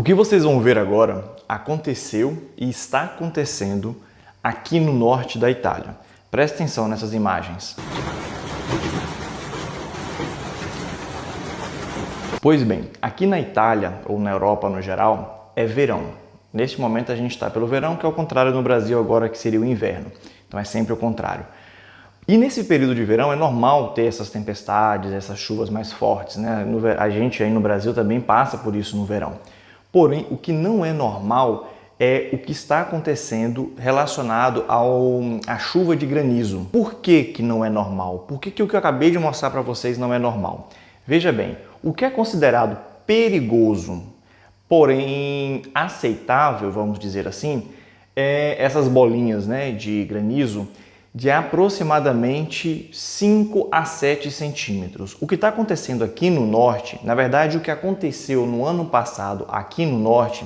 O que vocês vão ver agora aconteceu e está acontecendo aqui no norte da Itália. Presta atenção nessas imagens. Pois bem, aqui na Itália, ou na Europa no geral, é verão. Neste momento a gente está pelo verão, que é o contrário no Brasil agora, que seria o inverno. Então é sempre o contrário. E nesse período de verão é normal ter essas tempestades, essas chuvas mais fortes, né? A gente aí no Brasil também passa por isso no verão. Porém, o que não é normal é o que está acontecendo relacionado à chuva de granizo. Por que não é normal? Por que o que eu acabei de mostrar para vocês não é normal? Veja bem, o que é considerado perigoso, porém aceitável, vamos dizer assim, é essas bolinhas, né, de granizo de aproximadamente 5 a 7 centímetros. O que está acontecendo aqui no norte, na verdade o que aconteceu no ano passado aqui no norte,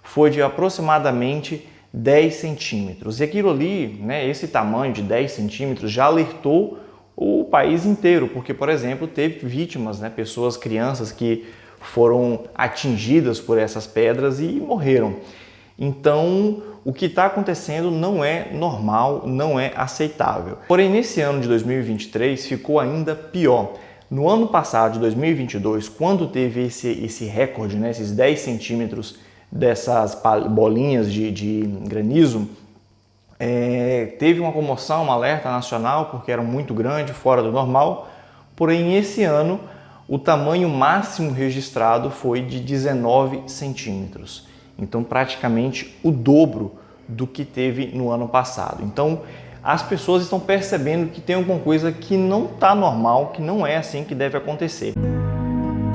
foi de aproximadamente 10 centímetros. E aquilo ali, né, esse tamanho de 10 centímetros já alertou o país inteiro, porque, por exemplo, teve vítimas, né, pessoas, crianças que foram atingidas por essas pedras e morreram. Então, o que está acontecendo não é normal, não é aceitável. Porém, nesse ano de 2023 ficou ainda pior. No ano passado, de 2022, quando teve esse recorde, né, esses 10 centímetros dessas bolinhas de granizo, teve uma comoção, um alerta nacional, porque era muito grande, fora do normal. Porém, esse ano, o tamanho máximo registrado foi de 19 centímetros. Então, praticamente o dobro do que teve no ano passado. Então, as pessoas estão percebendo que tem alguma coisa que não está normal, que não é assim que deve acontecer.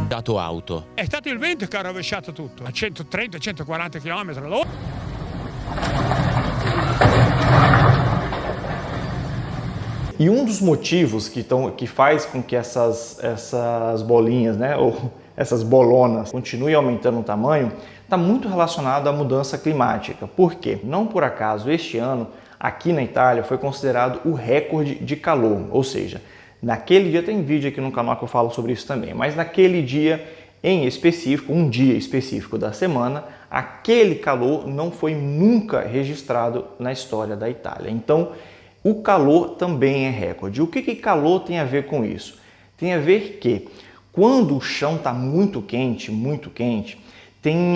Dato auto. È stato il vento che ha rovesciato tutto, a 130-140 km all'ora. E um dos motivos que faz com que essas bolinhas, né, ou essas bolonas continuem aumentando o tamanho, está muito relacionado à mudança climática. Por quê? Não por acaso este ano, aqui na Itália, foi considerado o recorde de calor. Ou seja, naquele dia, tem vídeo aqui no canal que eu falo sobre isso também, mas naquele dia em específico, um dia específico da semana, aquele calor não foi nunca registrado na história da Itália. Então, o calor também é recorde. O que calor tem a ver com isso? Tem a ver que quando o chão está muito quente,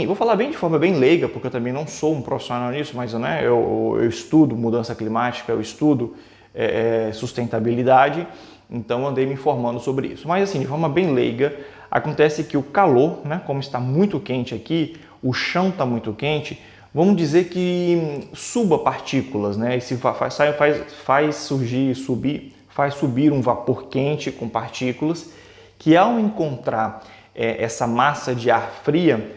vou falar bem de forma bem leiga, porque eu também não sou um profissional nisso, mas né, eu estudo mudança climática, eu estudo sustentabilidade, então andei me informando sobre isso. Mas assim, de forma bem leiga, acontece que o calor, né, como está muito quente aqui, o chão está muito quente, vamos dizer que suba partículas, né? Esse faz subir um vapor quente com partículas que, ao encontrar essa massa de ar fria,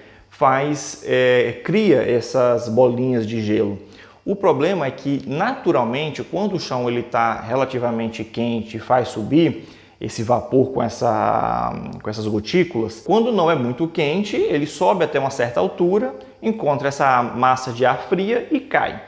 cria essas bolinhas de gelo. O problema é que, naturalmente, quando o chão está relativamente quente e faz subir esse vapor com essas gotículas, quando não é muito quente, ele sobe até uma certa altura, encontra essa massa de ar fria e cai.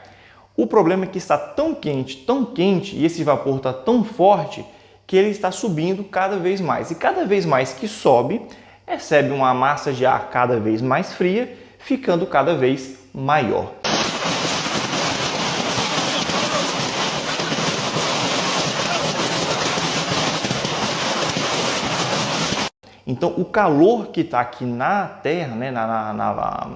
O problema é que está tão quente, e esse vapor está tão forte que ele está subindo cada vez mais. E cada vez mais que sobe, recebe uma massa de ar cada vez mais fria, ficando cada vez maior. Então, o calor que está aqui na terra, né,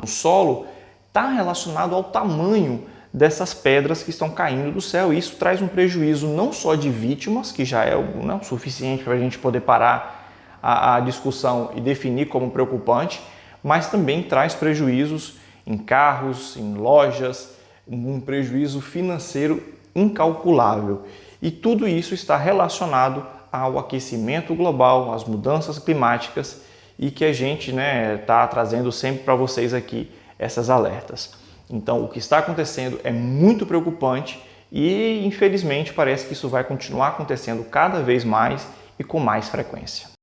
no solo, está relacionado ao tamanho dessas pedras que estão caindo do céu. E isso traz um prejuízo não só de vítimas, que já é o suficiente para a gente poder parar a discussão e definir como preocupante, mas também traz prejuízos em carros, em lojas, um prejuízo financeiro incalculável. E tudo isso está relacionado ao aquecimento global, às mudanças climáticas, e que a gente está trazendo sempre para vocês aqui essas alertas. Então, o que está acontecendo é muito preocupante e, infelizmente, parece que isso vai continuar acontecendo cada vez mais e com mais frequência.